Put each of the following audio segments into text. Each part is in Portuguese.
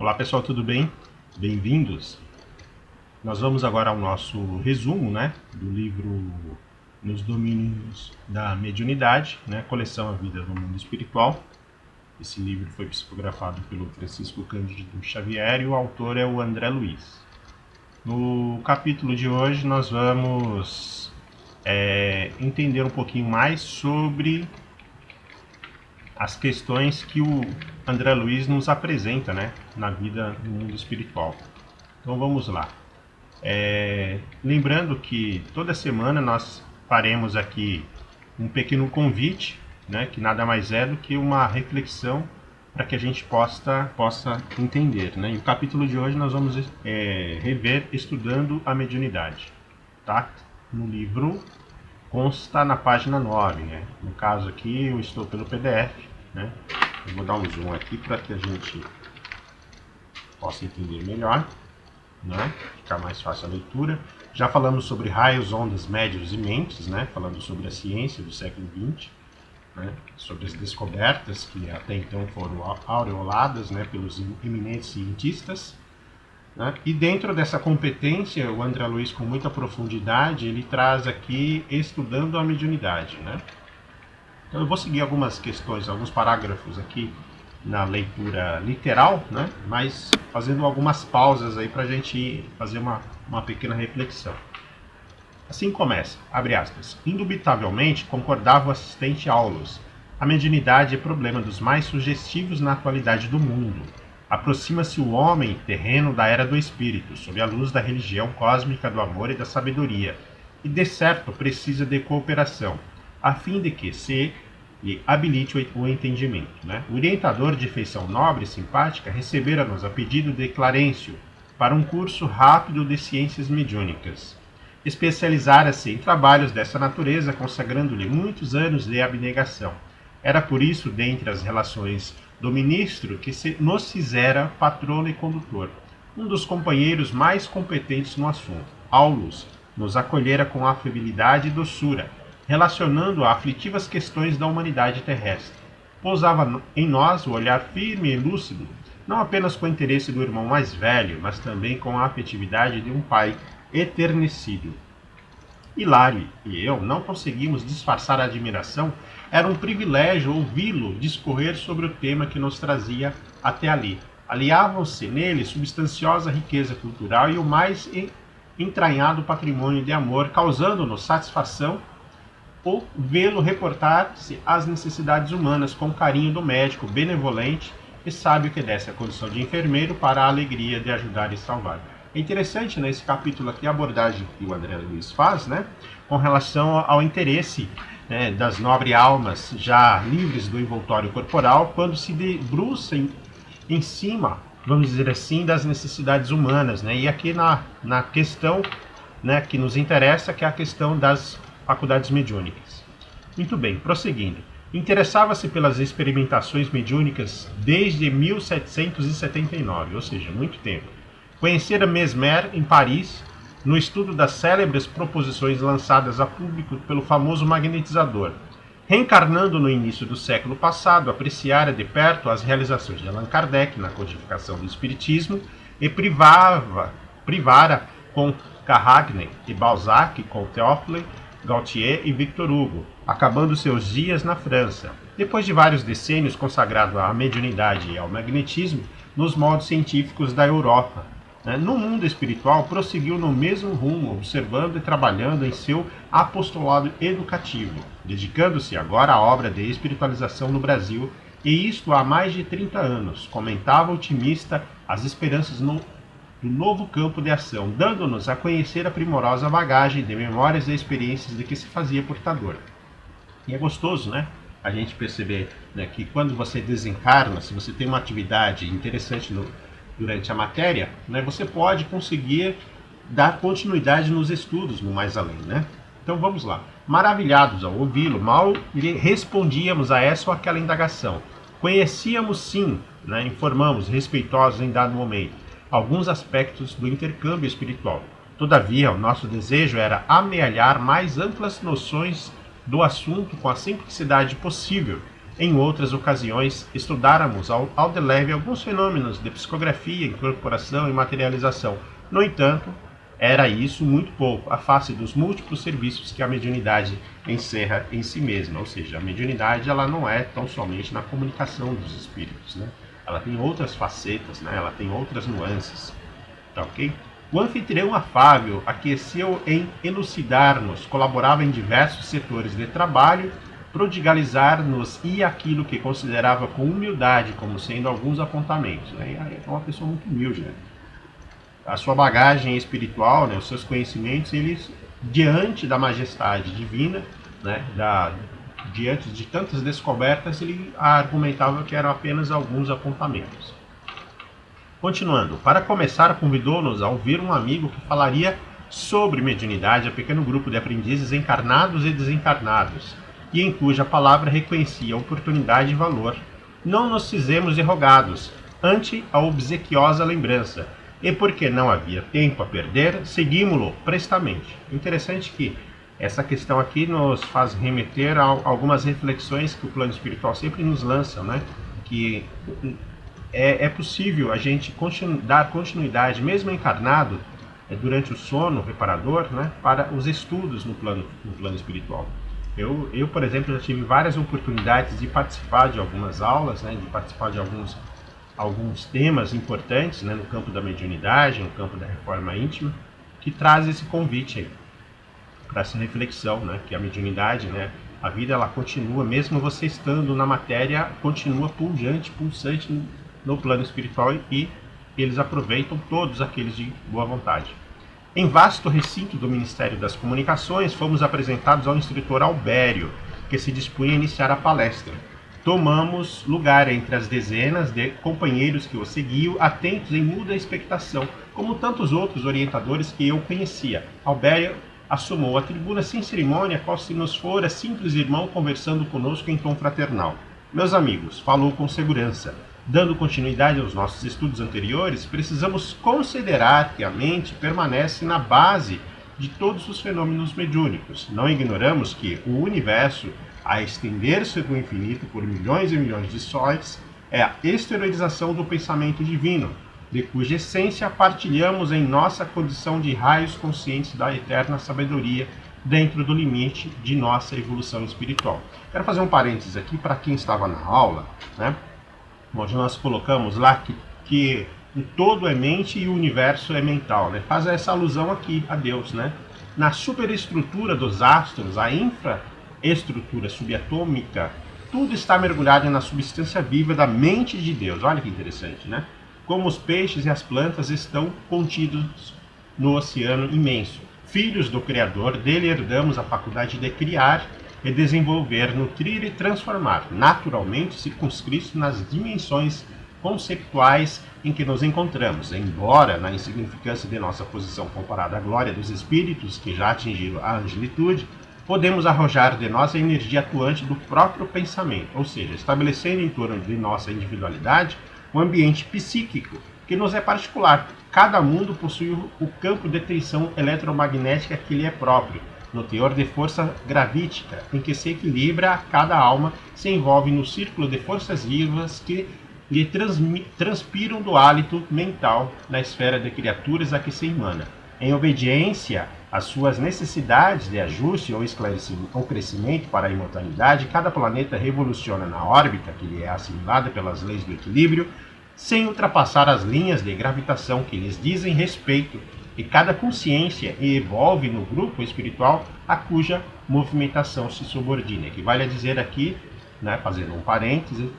Olá pessoal, tudo bem? Bem-vindos. Nós vamos agora ao nosso resumo, do livro Nos Domínios da Mediunidade, coleção A Vida no Mundo Espiritual. Esse livro foi psicografado pelo Francisco Cândido Xavier e o autor é o André Luiz. No capítulo de hoje nós vamos entender um pouquinho mais sobre as questões que o André Luiz nos apresenta, na vida no mundo espiritual. Então vamos lá. Lembrando que toda semana nós faremos aqui um pequeno convite, que nada mais é do que uma reflexão para que a gente possa entender. E o capítulo de hoje nós vamos rever Estudando a Mediunidade. Tá? No livro consta na página 9. No caso aqui eu estou pelo PDF. Eu vou dar um zoom aqui para que a gente possa entender melhor, ficar mais fácil a leitura. Já falamos sobre raios, ondas, médios e mentes, falando sobre a ciência do século XX, sobre as descobertas que até então foram aureoladas pelos eminentes cientistas. E dentro dessa competência, o André Luiz, com muita profundidade, ele traz aqui Estudando a Mediunidade. Então eu vou seguir algumas questões, alguns parágrafos aqui na leitura literal, mas fazendo algumas pausas aí para a gente fazer uma pequena reflexão. Assim começa, abre aspas, indubitavelmente concordava o assistente Aulus, a mediunidade é problema dos mais sugestivos na atualidade do mundo. Aproxima-se o homem terreno da era do espírito, sob a luz da religião cósmica do amor e da sabedoria, e de certo precisa de cooperação, a fim de que se lhe habilite o entendimento. O orientador de feição nobre e simpática recebera-nos a pedido de Clarencio para um curso rápido de ciências mediúnicas. Especializara-se em trabalhos dessa natureza, consagrando-lhe muitos anos de abnegação. Era por isso, dentre as relações do ministro, que nos fizera patrono e condutor. Um dos companheiros mais competentes no assunto, Aulus, nos acolhera com afabilidade e doçura, relacionando a aflitivas questões da humanidade terrestre. Pousava em nós o olhar firme e lúcido, não apenas com o interesse do irmão mais velho, mas também com a afetividade de um pai eternecido. Hilário e eu não conseguimos disfarçar a admiração. Era um privilégio ouvi-lo discorrer sobre o tema que nos trazia até ali. Aliavam-se nele substanciosa riqueza cultural e o mais entranhado patrimônio de amor, causando-nos satisfação ou vê-lo reportar-se às necessidades humanas com carinho do médico benevolente e sábio que desce a condição de enfermeiro para a alegria de ajudar e salvar. É interessante nesse capítulo aqui a abordagem que o André Luiz faz, com relação ao interesse das nobres almas já livres do envoltório corporal, quando se debruça em cima, vamos dizer assim, das necessidades humanas. E aqui na questão que nos interessa, que é a questão das faculdades mediúnicas. Muito bem, prosseguindo. Interessava-se pelas experimentações mediúnicas desde 1779, ou seja, muito tempo. Conhecera Mesmer em Paris, no estudo das célebres proposições lançadas a público pelo famoso magnetizador. Reencarnando no início do século passado, apreciara de perto as realizações de Allan Kardec na codificação do Espiritismo e privara com Caragne e Balzac com Théophile Gautier e Victor Hugo, acabando seus dias na França. Depois de vários decênios consagrado à mediunidade e ao magnetismo, nos modos científicos da Europa. No mundo espiritual, prosseguiu no mesmo rumo, observando e trabalhando em seu apostolado educativo, dedicando-se agora à obra de espiritualização no Brasil, e isto há mais de 30 anos. Comentava otimista as esperanças do novo campo de ação, dando-nos a conhecer a primorosa bagagem de memórias e experiências de que se fazia portador. E é gostoso, a gente perceber que quando você desencarna, se você tem uma atividade interessante durante a matéria, você pode conseguir dar continuidade nos estudos no mais além. Então vamos lá. Maravilhados ao ouvi-lo, mal lhe respondíamos a essa ou aquela indagação. Conhecíamos sim, informamos, respeitosos em dado momento, alguns aspectos do intercâmbio espiritual. Todavia, o nosso desejo era amealhar mais amplas noções do assunto com a simplicidade possível, em outras ocasiões, estudáramos ao de leve alguns fenômenos de psicografia, incorporação e materialização. No entanto, era isso muito pouco, a face dos múltiplos serviços que a mediunidade encerra em si mesma. Ou seja, a mediunidade ela não é tão somente na comunicação dos espíritos, né? Ela tem outras facetas, né? Ela tem outras nuances. Tá ok? O anfitrião afável aqueceu em elucidar-nos, colaborava em diversos setores de trabalho, prodigalizar-nos e aquilo que considerava com humildade como sendo alguns apontamentos. Né? É uma pessoa muito humilde. Né? A sua bagagem espiritual, né, os seus conhecimentos, eles, diante da majestade divina, né, diante de tantas descobertas, ele argumentava que eram apenas alguns apontamentos. Continuando, para começar, convidou-nos a ouvir um amigo que falaria sobre mediunidade a pequeno grupo de aprendizes encarnados e desencarnados, e em cuja palavra reconhecia oportunidade e valor. Não nos fizemos de rogados, ante a obsequiosa lembrança, e porque não havia tempo a perder, seguimos-lo prestamente. Interessante que essa questão aqui nos faz remeter a algumas reflexões que o plano espiritual sempre nos lança, né? Que é possível a gente dar continuidade, mesmo encarnado, durante o sono reparador, né, para os estudos no plano espiritual. Eu, por exemplo, já tive várias oportunidades de participar de algumas aulas, né, de participar de alguns temas importantes, né, no campo da mediunidade, no campo da reforma íntima, que traz esse convite aí, para essa reflexão, né, que a mediunidade, né, a vida ela continua, mesmo você estando na matéria, continua pulsante no plano espiritual e eles aproveitam todos aqueles de boa vontade. Em vasto recinto do Ministério das Comunicações, fomos apresentados ao instrutor Albério, que se dispunha a iniciar a palestra. Tomamos lugar entre as dezenas de companheiros que o seguiam, atentos em muda expectação, como tantos outros orientadores que eu conhecia. Albério assomou a tribuna sem cerimônia, qual se nos fora simples irmão conversando conosco em tom fraternal. Meus amigos, falou com segurança. Dando continuidade aos nossos estudos anteriores, precisamos considerar que a mente permanece na base de todos os fenômenos mediúnicos. Não ignoramos que o universo, a estender-se do infinito por milhões e milhões de sóis, é a exteriorização do pensamento divino, de cuja essência partilhamos em nossa condição de raios conscientes da eterna sabedoria, dentro do limite de nossa evolução espiritual. Quero fazer um parênteses aqui para quem estava na aula, né? Onde nós colocamos lá que o todo é mente e o universo é mental, né? Faz essa alusão aqui a Deus, né? Na superestrutura dos astros, a infraestrutura subatômica, tudo está mergulhado na substância viva da mente de Deus. Olha que interessante, né? Como os peixes e as plantas estão contidos no oceano imenso. Filhos do Criador, dele herdamos a faculdade de criar e desenvolver, nutrir e transformar, naturalmente circunscritos nas dimensões conceptuais em que nos encontramos, embora na insignificância de nossa posição comparada à glória dos espíritos que já atingiram a angelitude, podemos arrojar de nós a energia atuante do próprio pensamento, ou seja, estabelecendo em torno de nossa individualidade um ambiente psíquico que nos é particular. Cada mundo possui o campo de tensão eletromagnética que lhe é próprio, no teor de força gravítica, em que se equilibra, cada alma se envolve no círculo de forças vivas que lhe transpiram do hálito mental na esfera de criaturas a que se emana. Em obediência às suas necessidades de ajuste ou esclarecimento ou crescimento para a imortalidade, cada planeta revoluciona na órbita que lhe é assimilada pelas leis do equilíbrio, sem ultrapassar as linhas de gravitação que lhes dizem respeito, e cada consciência evolve no grupo espiritual a cuja movimentação se subordina. Que vale a dizer aqui, né, fazendo um parêntese,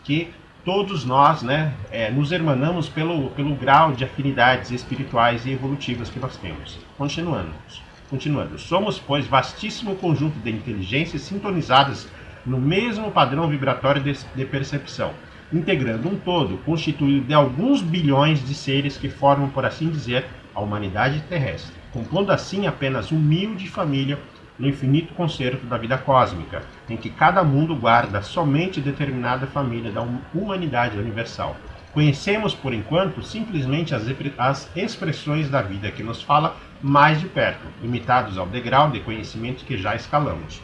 que todos nós, né, nos hermanamos pelo grau de afinidades espirituais e evolutivas que nós temos. Continuando. Somos, pois, vastíssimo conjunto de inteligências sintonizadas no mesmo padrão vibratório de percepção, integrando um todo constituído de alguns bilhões de seres que formam, por assim dizer, a humanidade terrestre, compondo assim apenas humilde família no infinito concerto da vida cósmica, em que cada mundo guarda somente determinada família da humanidade universal. Conhecemos, por enquanto, simplesmente as expressões da vida que nos fala mais de perto, limitados ao degrau de conhecimento que já escalamos.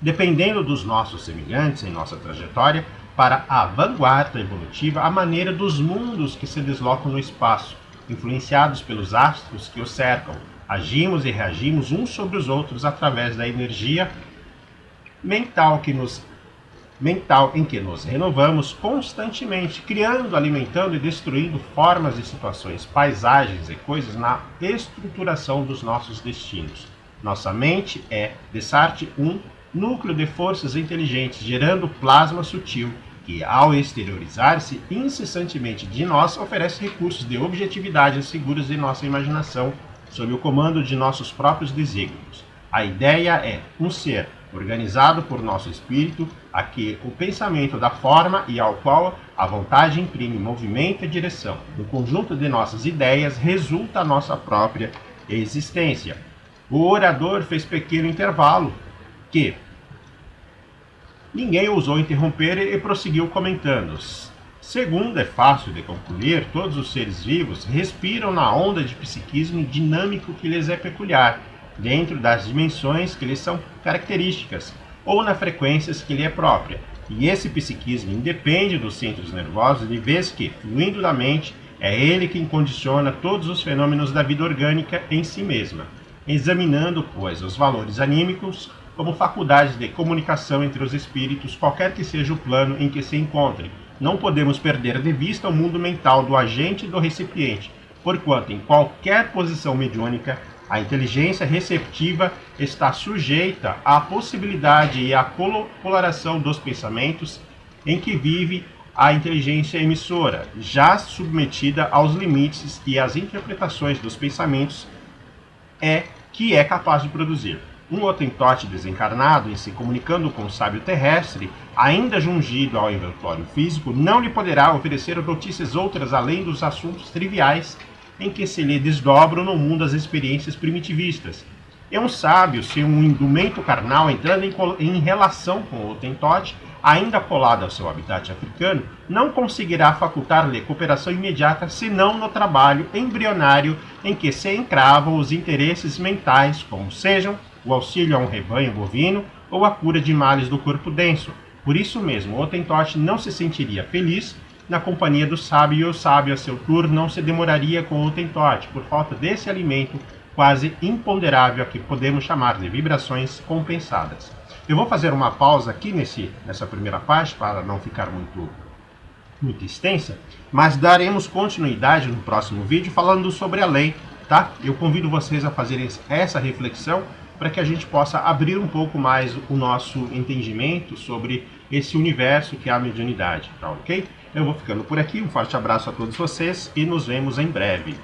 dependendo dos nossos semelhantes em nossa trajetória, para a vanguarda evolutiva, a maneira dos mundos que se deslocam no espaço, influenciados pelos astros que os cercam. Agimos e reagimos uns sobre os outros através da energia mental em que nos renovamos constantemente, criando, alimentando e destruindo formas e situações, paisagens e coisas na estruturação dos nossos destinos. Nossa mente é, de Sartre, um núcleo de forças inteligentes, gerando plasma sutil, que, ao exteriorizar-se incessantemente de nós, oferece recursos de objetividade seguros de nossa imaginação, sob o comando de nossos próprios desígnios. A ideia é um ser organizado por nosso espírito, a que o pensamento dá forma e ao qual a vontade imprime movimento e direção. No conjunto de nossas ideias resulta a nossa própria existência. O orador fez pequeno intervalo, que ninguém ousou interromper e prosseguiu comentando. Segundo é fácil de concluir, todos os seres vivos respiram na onda de psiquismo dinâmico que lhes é peculiar, dentro das dimensões que lhes são características, ou na frequências que lhe é própria. E esse psiquismo independe dos centros nervosos, de vez que, fluindo da mente, é ele quem condiciona todos os fenômenos da vida orgânica em si mesma, examinando, pois, os valores anímicos como faculdades de comunicação entre os espíritos, qualquer que seja o plano em que se encontrem. Não podemos perder de vista o mundo mental do agente e do recipiente, porquanto em qualquer posição mediúnica, a inteligência receptiva está sujeita à possibilidade e à coloração dos pensamentos em que vive a inteligência emissora, já submetida aos limites e às interpretações dos pensamentos que é capaz de produzir. Um Hottentot desencarnado, em se comunicando com o sábio terrestre, ainda jungido ao inventório físico, não lhe poderá oferecer notícias outras além dos assuntos triviais em que se lhe desdobram no mundo as experiências primitivistas. É um sábio, se um indumento carnal entrando em relação com o Hottentot, ainda colado ao seu habitat africano, não conseguirá facultar-lhe cooperação imediata senão no trabalho embrionário em que se encravam os interesses mentais, como sejam o auxílio a um rebanho bovino ou a cura de males do corpo denso. Por isso mesmo, o Hottentot não se sentiria feliz na companhia do sábio, e o sábio, a seu turno, não se demoraria com o Hottentot, por falta desse alimento quase imponderável a que podemos chamar de vibrações compensadas. Eu vou fazer uma pausa aqui nessa primeira parte, para não ficar muito extensa, mas daremos continuidade no próximo vídeo falando sobre a lei, tá? Eu convido vocês a fazerem essa reflexão para que a gente possa abrir um pouco mais o nosso entendimento sobre esse universo que é a mediunidade, tá ok? Eu vou ficando por aqui, um forte abraço a todos vocês e nos vemos em breve.